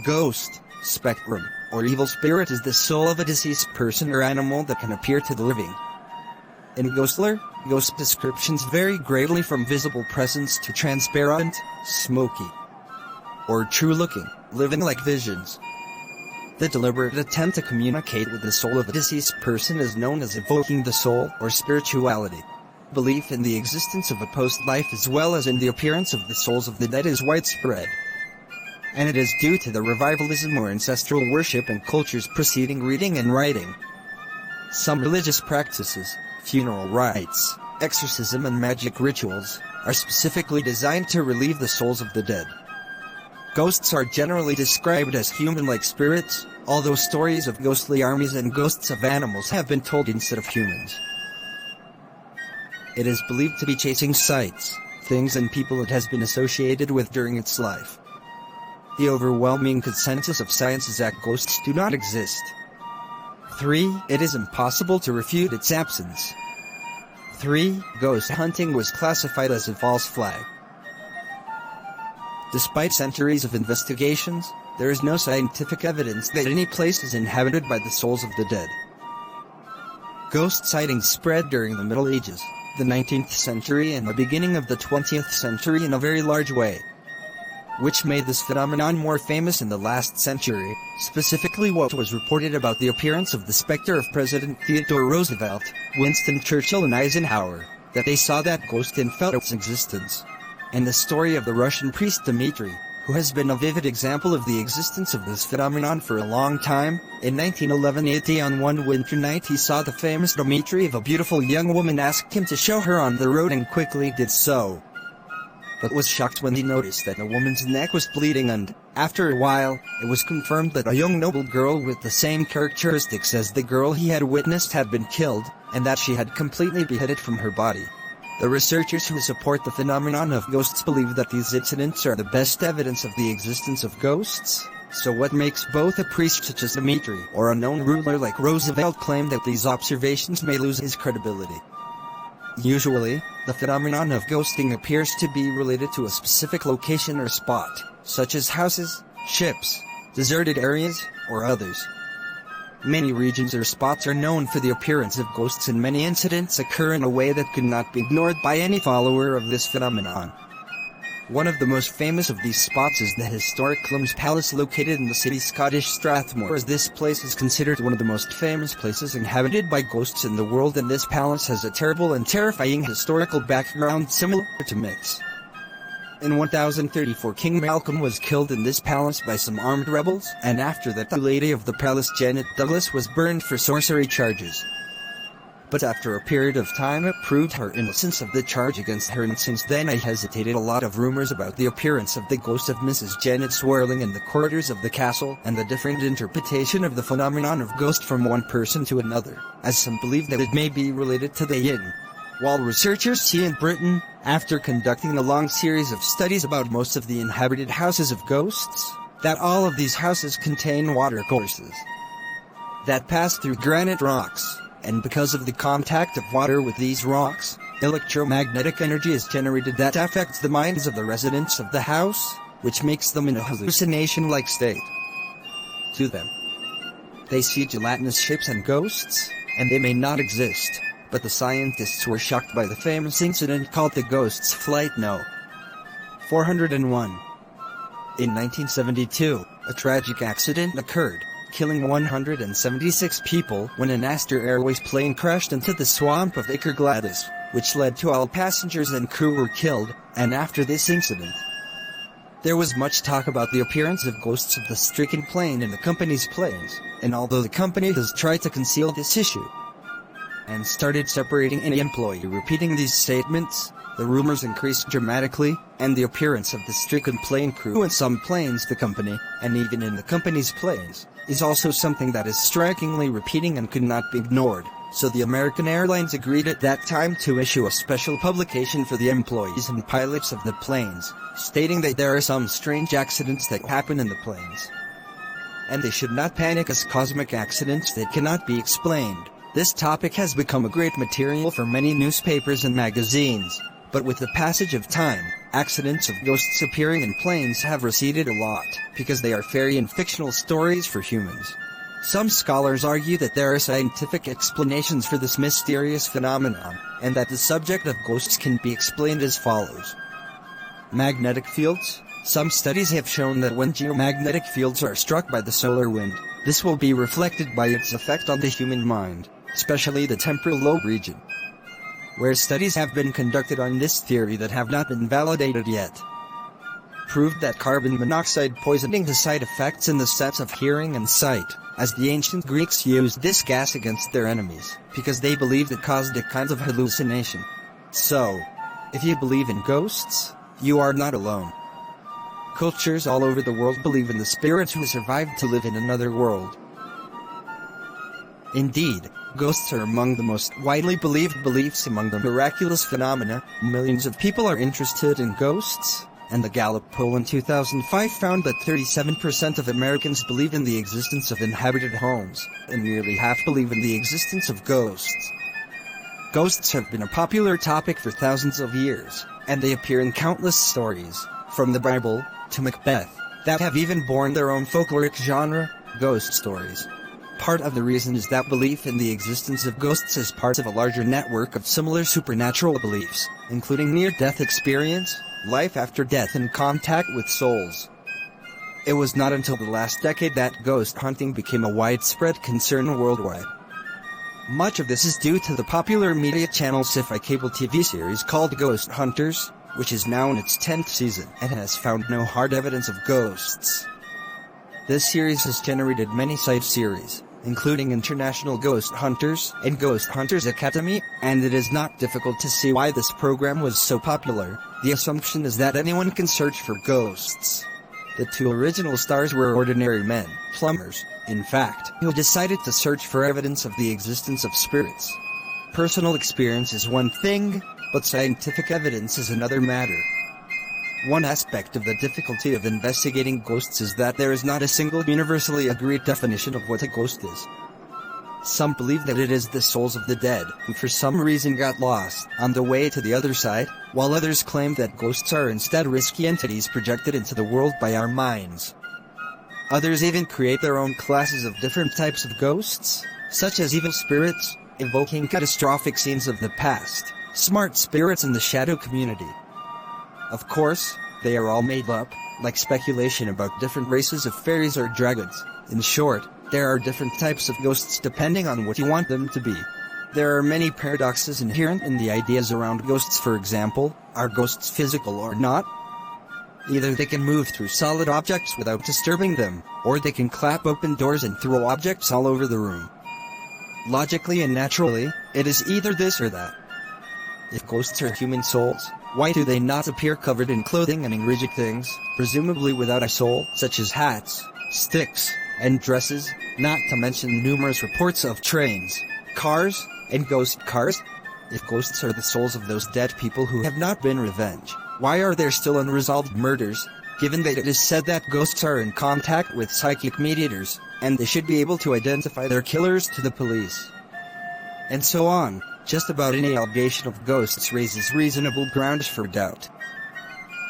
ghost, spectrum, or evil spirit is the soul of a deceased person or animal that can appear to the living. In Ghostlore, ghost descriptions vary greatly from visible presence to transparent, smoky, or true-looking, living-like visions. The deliberate attempt to communicate with the soul of a deceased person is known as evoking the soul or spirituality. Belief in the existence of a post-life as well as in the appearance of the souls of the dead is widespread, and it is due to the revivalism or ancestral worship in cultures preceding reading and writing. Some religious practices, funeral rites, exorcism and magic rituals, are specifically designed to relieve the souls of the dead. Ghosts are generally described as human-like spirits, although stories of ghostly armies and ghosts of animals have been told instead of humans. It is believed to be chasing sights, things and people it has been associated with during its life. The overwhelming consensus of science is that ghosts do not exist. 3. It is impossible to refute its absence. 3. Ghost hunting was classified as a false flag. Despite centuries of investigations, there is no scientific evidence that any place is inhabited by the souls of the dead. Ghost sightings spread during the Middle Ages, the 19th century and the beginning of the 20th century in a very large way, which made this phenomenon more famous in the last century, specifically what was reported about the appearance of the specter of President Theodore Roosevelt, Winston Churchill and Eisenhower, that they saw that ghost and felt its existence, and the story of the Russian priest Dmitri, who has been a vivid example of the existence of this phenomenon for a long time. In 1911 AD on one winter night he saw the famous Dmitri of a beautiful young woman asked him to show her on the road and quickly did so, but was shocked when he noticed that the woman's neck was bleeding and, after a while, it was confirmed that a young noble girl with the same characteristics as the girl he had witnessed had been killed, and that she had completely beheaded from her body. The researchers who support the phenomenon of ghosts believe that these incidents are the best evidence of the existence of ghosts. So what makes both a priest such as Dmitri or a known ruler like Roosevelt claim that these observations may lose his credibility? Usually, the phenomenon of ghosting appears to be related to a specific location or spot, such as houses, ships, deserted areas, or others. Many regions or spots are known for the appearance of ghosts, and many incidents occur in a way that could not be ignored by any follower of this phenomenon. One of the most famous of these spots is the historic Clum's Palace located in the city Scottish Strathmore, as this place is considered one of the most famous places inhabited by ghosts in the world, and this palace has a terrible and terrifying historical background similar to myths. In 1034 King Malcolm was killed in this palace by some armed rebels, and after that the lady of the palace Janet Douglas was burned for sorcery charges. But after a period of time it proved her innocence of the charge against her, and since then I hesitated a lot of rumors about the appearance of the ghost of Mrs. Janet swirling in the corridors of the castle, and the different interpretation of the phenomenon of ghost from one person to another, as some believe that it may be related to the yin. While researchers see in Britain, after conducting a long series of studies about most of the inhabited houses of ghosts, that all of these houses contain watercourses that pass through granite rocks, and because of the contact of water with these rocks, electromagnetic energy is generated that affects the minds of the residents of the house, which makes them in a hallucination-like state. To them, they see gelatinous shapes and ghosts, and they may not exist. But the scientists were shocked by the famous incident called the Ghost's Flight No. 401. In 1972, a tragic accident occurred, killing 176 people when an Aster Airways plane crashed into the swamp of Invergladis, which led to all passengers and crew were killed, and after this incident, there was much talk about the appearance of ghosts of the stricken plane in the company's planes, and although the company has tried to conceal this issue, and started separating any employee repeating these statements, the rumors increased dramatically, and the appearance of the stricken plane crew in some planes the company, and even in the company's planes, is also something that is strikingly repeating and could not be ignored. So the American Airlines agreed at that time to issue a special publication for the employees and pilots of the planes, stating that there are some strange accidents that happen in the planes, and they should not panic as cosmic accidents that cannot be explained. This topic has become a great material for many newspapers and magazines, but with the passage of time, accidents of ghosts appearing in planes have receded a lot, because they are fairy and fictional stories for humans. Some scholars argue that there are scientific explanations for this mysterious phenomenon, and that the subject of ghosts can be explained as follows. Magnetic fields. Some studies have shown that when geomagnetic fields are struck by the solar wind, this will be reflected by its effect on the human mind, especially the temporal lobe region. Where studies have been conducted on this theory that have not been validated yet. Proved that carbon monoxide poisoning has side effects in the sense of hearing and sight, as the ancient Greeks used this gas against their enemies, because they believed it caused a kind of hallucination. So, if you believe in ghosts, you are not alone. Cultures all over the world believe in the spirits who survived to live in another world. Indeed, ghosts are among the most widely believed beliefs among the miraculous phenomena. Millions of people are interested in ghosts, and the Gallup poll in 2005 found that 37% of Americans believe in the existence of inhabited homes, and nearly half believe in the existence of ghosts. Ghosts have been a popular topic for thousands of years, and they appear in countless stories, from the Bible to Macbeth, that have even borne their own folkloric genre, ghost stories. Part of the reason is that belief in the existence of ghosts is part of a larger network of similar supernatural beliefs, including near-death experience, life after death and contact with souls. It was not until the last decade that ghost hunting became a widespread concern worldwide. Much of this is due to the popular media channel Sci-Fi cable TV series called Ghost Hunters, which is now in its 10th season and has found no hard evidence of ghosts. This series has generated many side series, including International Ghost Hunters and Ghost Hunters Academy, and it is not difficult to see why this program was so popular. The assumption is that anyone can search for ghosts. The two original stars were ordinary men, plumbers, in fact, who decided to search for evidence of the existence of spirits. Personal experience is one thing, but scientific evidence is another matter. One aspect of the difficulty of investigating ghosts is that there is not a single universally agreed definition of what a ghost is. Some believe that it is the souls of the dead, who for some reason got lost on the way to the other side, while others claim that ghosts are instead risky entities projected into the world by our minds. Others even create their own classes of different types of ghosts, such as evil spirits, evoking catastrophic scenes of the past, smart spirits in the shadow community. Of course, they are all made up, like speculation about different races of fairies or dragons. In short, there are different types of ghosts depending on what you want them to be. There are many paradoxes inherent in the ideas around ghosts. For example, are ghosts physical or not? Either they can move through solid objects without disturbing them, or they can clap open doors and throw objects all over the room. Logically and naturally, it is either this or that. If ghosts are human souls, why do they not appear covered in clothing and in rigid things, presumably without a soul, such as hats, sticks, and dresses, not to mention numerous reports of trains, cars, and ghost cars? If ghosts are the souls of those dead people who have not been revenged, why are there still unresolved murders, given that it is said that ghosts are in contact with psychic mediators, and they should be able to identify their killers to the police? And so on. Just about any allegation of ghosts raises reasonable grounds for doubt.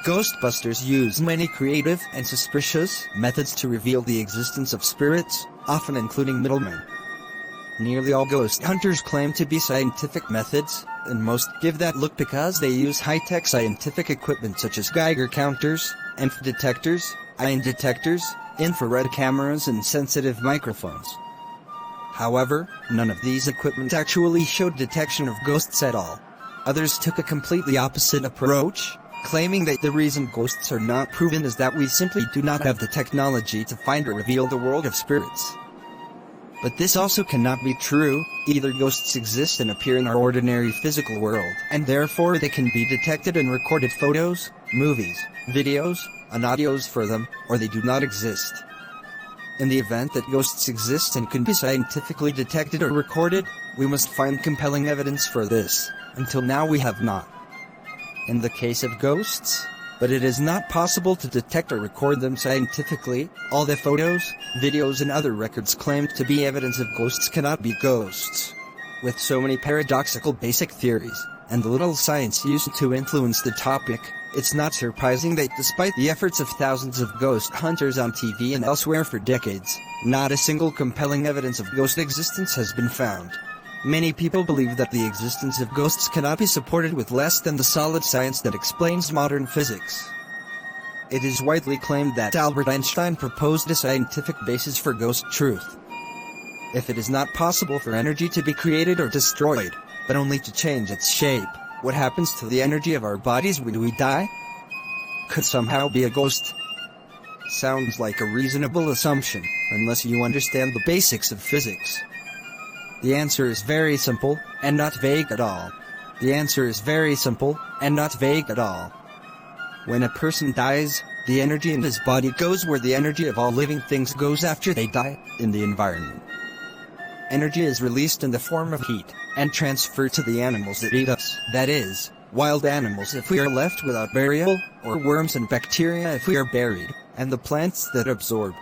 Ghostbusters use many creative and suspicious methods to reveal the existence of spirits, often including middlemen. Nearly all ghost hunters claim to be scientific methods, and most give that look because they use high-tech scientific equipment such as Geiger counters, EMF detectors, ion detectors, infrared cameras, and sensitive microphones. However, none of these equipment actually showed detection of ghosts at all. Others took a completely opposite approach, claiming that the reason ghosts are not proven is that we simply do not have the technology to find or reveal the world of spirits. But this also cannot be true. Either ghosts exist and appear in our ordinary physical world, and therefore they can be detected in recorded photos, movies, videos, and audios for them, or they do not exist. In the event that ghosts exist and can be scientifically detected or recorded, we must find compelling evidence for this. Until now we have not. In the case of ghosts, but it is not possible to detect or record them scientifically, all the photos, videos and other records claimed to be evidence of ghosts cannot be ghosts. With so many paradoxical basic theories, and the little science used to influence the topic, it's not surprising that despite the efforts of thousands of ghost hunters on TV and elsewhere for decades, not a single compelling evidence of ghost existence has been found. Many people believe that the existence of ghosts cannot be supported with less than the solid science that explains modern physics. It is widely claimed that Albert Einstein proposed a scientific basis for ghost truth. If it is not possible for energy to be created or destroyed, but only to change its shape, what happens to the energy of our bodies when we die? Could somehow be a ghost? Sounds like a reasonable assumption, unless you understand the basics of physics. The answer is very simple, and not vague at all. The answer is very simple, and not vague at all. When a person dies, the energy in his body goes where the energy of all living things goes after they die, in the environment. Energy is released in the form of heat, and transferred to the animals that eat us, that is, wild animals if we are left without burial, or worms and bacteria if we are buried, and the plants that absorb.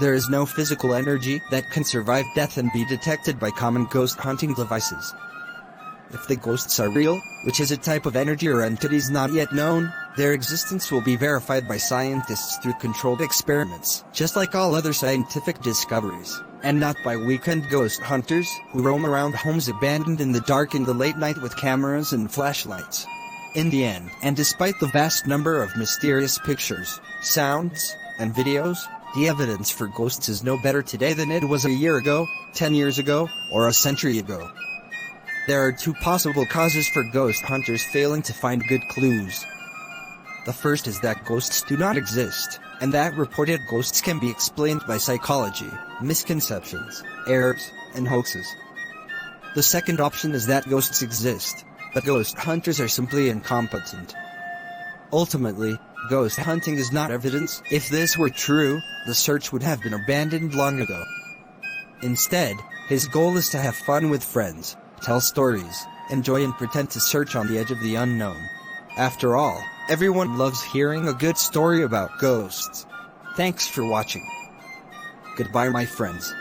There is no physical energy that can survive death and be detected by common ghost hunting devices. If the ghosts are real, which is a type of energy or entities not yet known, their existence will be verified by scientists through controlled experiments, just like all other scientific discoveries, and not by weekend ghost hunters who roam around homes abandoned in the dark in the late night with cameras and flashlights. In the end, and despite the vast number of mysterious pictures, sounds, and videos, the evidence for ghosts is no better today than it was a year ago, 10 years ago, or a century ago. There are two possible causes for ghost hunters failing to find good clues. The first is that ghosts do not exist, and that reported ghosts can be explained by psychology, misconceptions, errors, and hoaxes. The second option is that ghosts exist, but ghost hunters are simply incompetent. Ultimately, ghost hunting is not evidence. If this were true, the search would have been abandoned long ago. Instead, his goal is to have fun with friends, tell stories, enjoy and pretend to search on the edge of the unknown. After all, everyone loves hearing a good story about ghosts. Thanks for watching. Goodbye, my friends.